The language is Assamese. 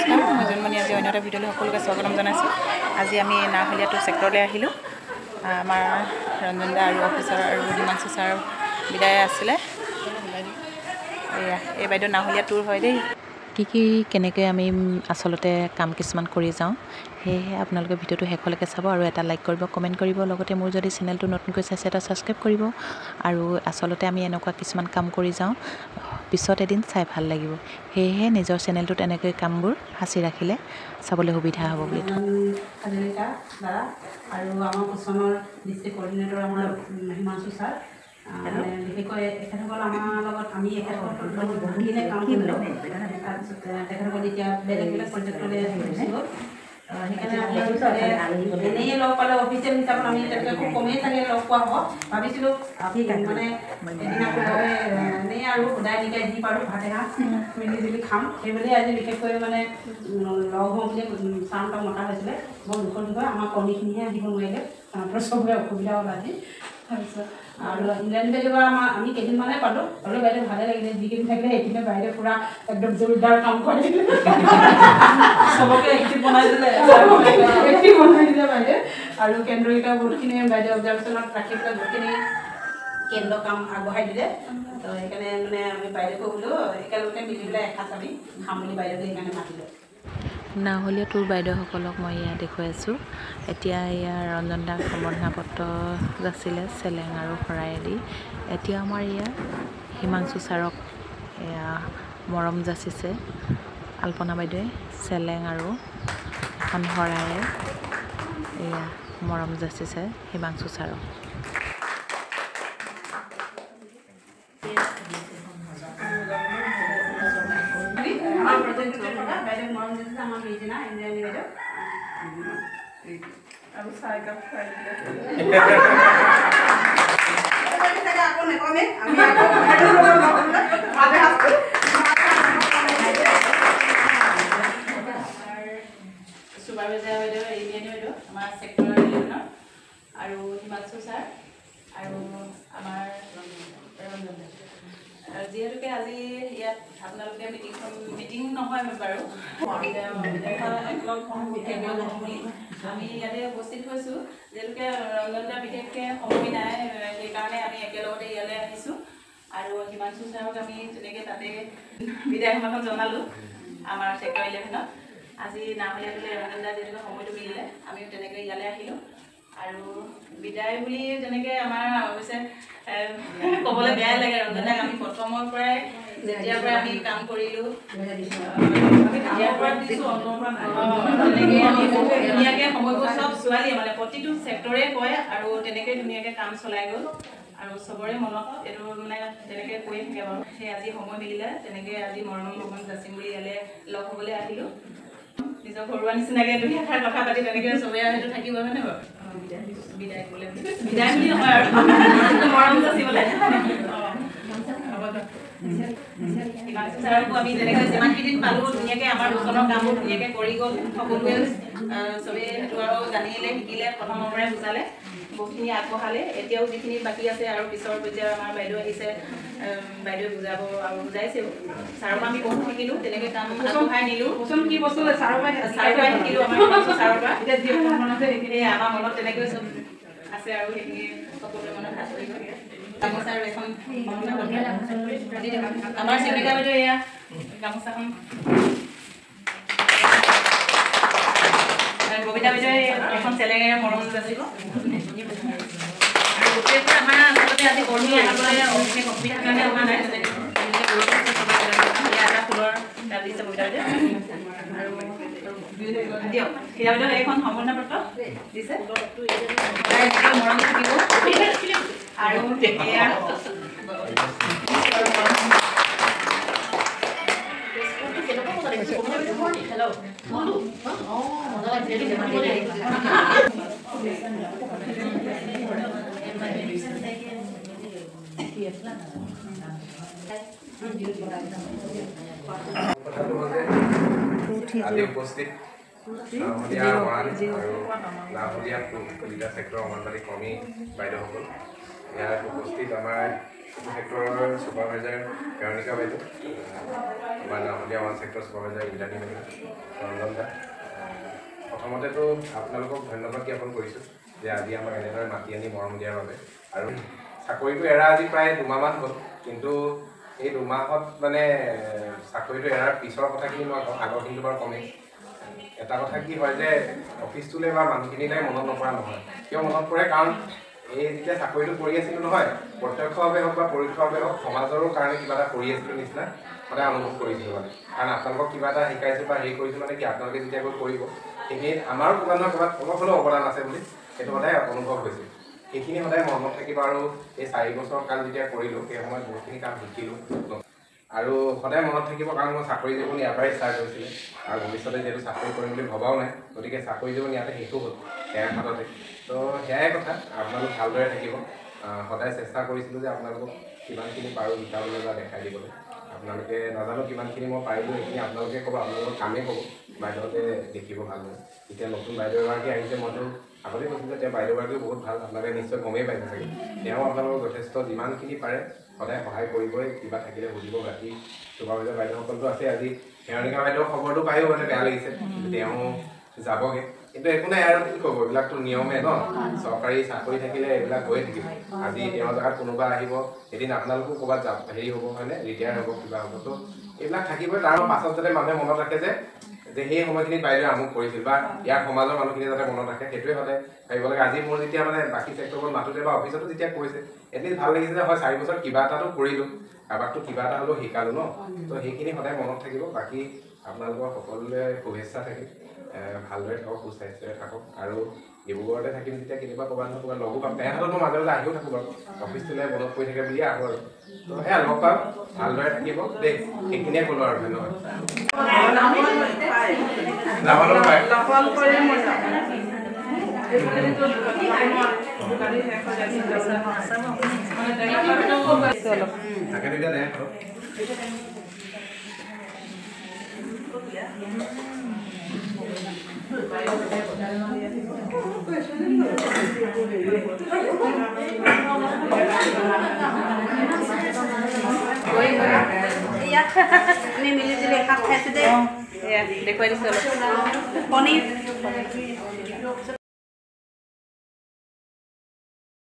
নমস্কাৰ, মই জন্মনি আজি অন্য এটা ভিডিঅ'লৈ সকলোকে স্বাগতম জনাইছোঁ। আজি আমি নাহলীয়া 2 ছেক্টৰলৈ আহিলোঁ। আমাৰ ৰঞ্জন দা আৰু অফিচাৰ আৰু হিমাংশু ছাৰ বিদায় আছিলে। এয়া এই বাইদেউ নাহলীয়া 2 হয় দেই। কি কেনেকৈ আমি আচলতে কাম কিছুমান কৰি যাওঁ, সেয়েহে আপোনালোকে ভিডিঅ'টো শেষলৈকে চাব আৰু এটা লাইক কৰিব, কমেণ্ট কৰিব। লগতে মোৰ যদি চেনেলটো নতুনকৈ চাইছে এটা ছাবস্ক্ৰাইব কৰিব। আৰু আচলতে আমি এনেকুৱা কিছুমান কাম কৰি যাওঁ, পিছত এদিন চাই ভাল লাগিব। সেয়েহে নিজৰ চেনেলটোত এনেকৈ কামবোৰ সাঁচি ৰাখিলে চাবলৈ সুবিধা হ'ব বুলি হাজৰিকা দাদা আৰু আমাৰ কুচনৰ ডিষ্ট্ৰিক্ট কৰ্ডিনেটৰ আমাৰ হিমাংশু ছাৰ, বিশেষকৈ এখেতসকল আমাৰ লগত আমি এখেতসকল বহুতদিনে কাম কৰিলোঁ। তাৰপিছত তেখেতসকল এতিয়া বেলেগ বেলেগ প্ৰজেক্টলৈ গুচি গ'ল। সেইকাৰণে এনেই লগ পালে অফিচিয়েল হিচাপত আমি তেনেকৈ খুব কমেই চাগে লগ পোৱা হ'ব ভাবিছিলোঁ। মানে এদিনা এনেই আৰু সদায় নিকাই যি পাৰোঁ ভাতে হাঁহ মিলিজুলি খাম, সেইবুলি আজি বিশেষকৈ মানে লগ হওঁ বুলি ছাৰহঁতক মতা হৈছিলে। বৰ দুখৰ বিষয়, আমাৰ কৰ্মীখিনিহে আহিব নোৱাৰিলে, তাহাঁতৰ চবৰে অসুবিধা হ'ল আজি। তাৰপিছত আৰু ইংৰাজী বাইদেউ আমি কেইদিনমানহে পালোঁ, হ'লেও বাইদেউ ভালে লাগিলে। যিকেইদিন থাকিলে সেইখিনি বাইদেউ পূৰা একদম জোৰদাৰ কাম কৰি দিলে, চবকে এক্টিভ বনাই দিলে বাইদেউ। আৰু কেন্দ্ৰীয় বহুতখিনি বাইদেউ অবজাৰ্ভেশ্যনত ৰাখি পেলাই বহুতখিনি কেন্দ্ৰ কাম আগবঢ়াই দিলে। তো সেইকাৰণে মানে আমি বাইদেউকো বোলো একেলগে মিলি পেলাই এসাঁজ আমি খাম বুলি বাইদেউকে সেইকাৰণে মাতিলোঁ। নাহলীয়া 2 বাইদেউসকলক মই ইয়াত দেখুৱাই আছোঁ। এতিয়া ইয়াৰ ৰঞ্জন দাক সম্বৰ্ধনা পত্ৰ যাচিলে চেলেং আৰু শৰাইদি। এতিয়া আমাৰ ইয়াৰ হিমাংশু ছাৰক এয়া মৰম যাচিছে আল্পনা বাইদেৱে চেলেং আৰু এখন শৰাইৰে এয়া মৰম যাচিছে হিমাংশু ছাৰক। চুপাৰভাইজাৰ বাইদেউ, ইণ্ডিয়ানী বাইদেউ, আমাৰ ছেক্টৰ 11 আৰু হিমাংশু ছাৰ আৰু আমাৰ ৰঞ্জন দা। যিহেতুকে আজি ইয়াত আপোনালোকে মিটিং নহয় বাৰু, আমি ইয়াতে উপস্থিত হৈছোঁ। যিহেতুকে ৰঞ্জন দা বিশেষকৈ সময় নাই, সেইকাৰণে আমি একেলগতে ইয়ালৈ আহিছোঁ। আৰু হিমাংশু ছাৰক আমি তেনেকৈ তাতে বিদায় সমাগম জনালোঁ আমাৰ ছেক্টৰ 11ত। আজি নাহলীয়াটোলৈ ৰঞ্জন দা যিহেতুকে সময়টো মিলিলে আমিও তেনেকৈ ইয়ালৈ আহিলোঁ। আৰু বিদায় বুলি তেনেকৈ আমাৰ অৱশ্যে ক'বলৈ বেয়াই লাগে। ৰঞ্জন দাক আমি প্ৰথমৰ পৰাই যেতিয়াৰ পৰা আমি কাম কৰিলোঁ তেতিয়াৰ পৰা দিছোঁ তেনেকৈ আমি ধুনীয়াকৈ সময়বোৰ চব ছোৱালীয়ে মানে প্ৰতিটো ছেক্টৰে কয় আৰু তেনেকৈ ধুনীয়াকৈ কাম চলাই গ'ল। আৰু চবৰে মনত এইটো মানে তেনেকৈ কৈয়ে থাকে বাৰু। সেই আজি সময় মিলিলে তেনেকৈ আজি মৰম ভৱন যাচিম বুলি ইয়ালৈ লগ হ'বলৈ আহিলোঁ। নিজৰ ঘৰুৱা নিচিনাকৈ দুই-এষাৰ কথা পাতি তেনেকৈ চবেই সেইটো থাকিব হয়নে বাৰু? বিদায় ক'লে বিদায় বুলি নহয় আৰু মৰম যাচিবলৈ। হিমাংশু ছাৰকো আমি যেনেকৈ যিমানকেইদিন পালোঁ ধুনীয়াকৈ আমাৰ দুজনৰ কামবোৰ ধুনীয়াকৈ কৰি গ'ল। সকলোৱে চবেই সেইটো আৰু জানিলে, শিকিলে, প্ৰথমৰ পৰাই বুজালে, বহুতখিনি আগবঢ়ালে। এতিয়াও যিখিনি বাকী আছে আৰু পিছৰ পৰ্যায়ৰ আমাৰ বাইদেউ আহিছে, বাইদেউ বুজাব আৰু বুজাইছেও। ছাৰৰ পৰা আমি বহুত শিকিলোঁ, তেনেকৈ কাম আগবঢ়াই নিলোঁ। কি বস্তু ছাৰৰ পৰা শিকিলোঁ, আমাৰ ছাৰৰ পৰা এতিয়া যি মনত আছে সেইখিনি আমাৰ মনত তেনেকৈ চব আছে আৰু সেইখিনি সকলোৱে মনত ভাগ কৰিব লাগে। গামোচা আৰু এখন আমাৰ চিন্তিকা বাইদেউ এয়া গামোচাখন, ববিতা বাইদেৱে এখন চেলেঙেৰে মৰম যাচিব। আৰু গোটেইবোৰ আমাৰ আচলতে আজি কৰ্মী আহিবলৈ বিশেষ অসুবিধাৰ কাৰণে অহা নাই। এটা ফুলৰ তাত দিছে ববিতা বাইদেউ। আৰু দিয়ক হীৰা বাইদেউ এইখন সম্বৰ্ধনা পত্ৰ দিছে, মৰম থাকিব। আৰু এয়া আজি উপস্থিত নাহলীয়া 1 আৰু নাহলীয়া 2 দুটা ছেক্টৰ অংগনবাড়ী কৰ্মী বাইদেউসকল। ইয়াত উপস্থিত আমাৰ ছেক্টৰৰ ছুপাৰভাইজাৰ প্ৰেৰণিকা বাইদেউ, আমাৰ নাহলীয়া 1 ছেক্টৰ চুপাৰভাইজাৰ ইন্টাৰনি ৰঞ্জন দা প্ৰথমতেতো আপোনালোকক ধন্যবাদ জ্ঞাপন কৰিছোঁ যে আজি আমাক এনেদৰে মাতি আনি মৰম দিয়াৰ বাবে আৰু চাকৰিটো এৰা আজি প্ৰায় 2 মাহমান হ'ল কিন্তু এই 2 মাহত মানে চাকৰিটো এৰাৰ পিছৰ কথাখিনি মই আগৰখিনি বাৰু কমেই এটা কথা কি হয় যে অফিচটোলৈ বা মানুহখিনিলৈ মনত নপৰা নহয় কিয় মনত পৰে কাৰণ এই যেতিয়া চাকৰিটো কৰি আছিলোঁ নহয় প্ৰত্যক্ষভাৱে হওক বা পৰোক্ষভাৱে হওক সমাজৰো কাৰণে কিবা এটা কৰি আছিলোঁ নিচিনা সদায় অনুভৱ কৰিছিলোঁ মানে কাৰণ আপোনালোকক কিবা এটা শিকাইছোঁ বা হেৰি কৰিছোঁ মানে কি আপোনালোকে যেতিয়া গৈ কৰিব সেইখিনিত আমাৰো কিবা নহয় ক'ৰবাত অলপ হ'লেও অৱদান আছে বুলি সেইটো সদায় অনুভৱ হৈছিল সেইখিনি সদায় মনত থাকিব আৰু এই 4 বছৰ কাল যেতিয়া কৰিলোঁ সেই সময়ত বহুতখিনি কাম শিকিলোঁ আৰু সদায় মনত থাকিব কাৰণ মই চাকৰি জীৱন ইয়াৰ পৰাই ষ্টাৰ্ট হৈছিলে আৰু ভৱিষ্যতে যিহেতু চাকৰি কৰিম বুলি ভবাও নাই গতিকে চাকৰি জীৱন ইয়াতে শেষো হ'ল সেয়াৰ হাততে তো সেয়াই কথা আপোনালোক ভালদৰে থাকিব সদায় চেষ্টা কৰিছিলোঁ যে আপোনালোকক কিমানখিনি পাৰোঁ শিকাবলৈ বা দেখাই দিবলৈ আপোনালোকে নাজানো কিমানখিনি মই পাৰিলোঁ সেইখিনি আপোনালোকে ক'ব আপোনালোকৰ কামেই ক'ব বাইদেউহঁতে দেখিব ভালদৰে এতিয়া নতুন বাইদেউ এগৰাকী আহিছে মইতো আগতে কৈছিলোঁ যে তেওঁ বাইদেউগৰাকীও বহুত ভাল আপোনালোকে নিশ্চয় গমেই পাইছে চাগে তেওঁ আপোনালোকক যথেষ্ট যিমানখিনি পাৰে সদায় সহায় কৰিবই কিবা থাকিলে সুধিব বাকী চুপাৰভাইজাৰ বাইদেউসকলতো আছে আজি সেৱনিকা বাইদেউৰ খবৰটো পায়ো মানে বেয়া লাগিছে তেওঁ যাবগৈ কিন্তু একো নাই আৰু কি ক'ব এইবিলাকতো নিয়মে ন চৰকাৰী চাকৰি থাকিলে এইবিলাক গৈয়ে থাকিব আজি তেওঁৰ জেগাত কোনোবা আহিব এদিন আপোনালোকো ক'ৰবাত হেৰি হ'ব হয়নে ৰিটায়াৰ হ'ব কিবা হ'ব তো এইবিলাক থাকিবই তাৰ পাছত যাতে মানুহে মনত ৰাখে যে সেই সময়খিনিত বাইদেৱে আমুক কৰিছিল বা ইয়াৰ সমাজৰ মানুহখিনিয়ে যাতে মনত ৰাখে সেইটোৱে সদায় ভাবিব লাগে আজি মোৰ যেতিয়া মানে বাকী ছেক্টৰবোৰ মাতোতে বা অফিচতো যেতিয়া কৈছে এটলিষ্ট ভাল লাগিছে যে হয় 4 বছৰ কিবা এটাতো কৰিলোঁ কাৰোবাকতো কিবা এটা হ'লেও শিকালোঁ ন তো সেইখিনি সদায় মনত থাকিব বাকী আপোনালোকৰ সকলোৰে শুভেচ্ছা থাকিল ভালদৰে থাকক সুস্বাস্থ্যৰে থাকক আৰু ডিব্ৰুগড়তে থাকিম যেতিয়া কেতিয়াবা ক'ৰবাত নহয় ক'ৰবাত লগো পাম তেহেঁততো মই মাজে মাজে আহিও থাকোঁ বাৰু অফিচটোলৈ মনত পৰি থাকে বুলিয়ে আহোঁ আৰু তো সেয়া লগ পাম ভালদৰে থাকিব দেই সেইখিনিয়ে ক'লোঁ আৰু ধন্যবাদ মিলি জুলি খাপ খাইছোঁ দেই দেখুৱাই দিছোঁ অলপ পনীৰ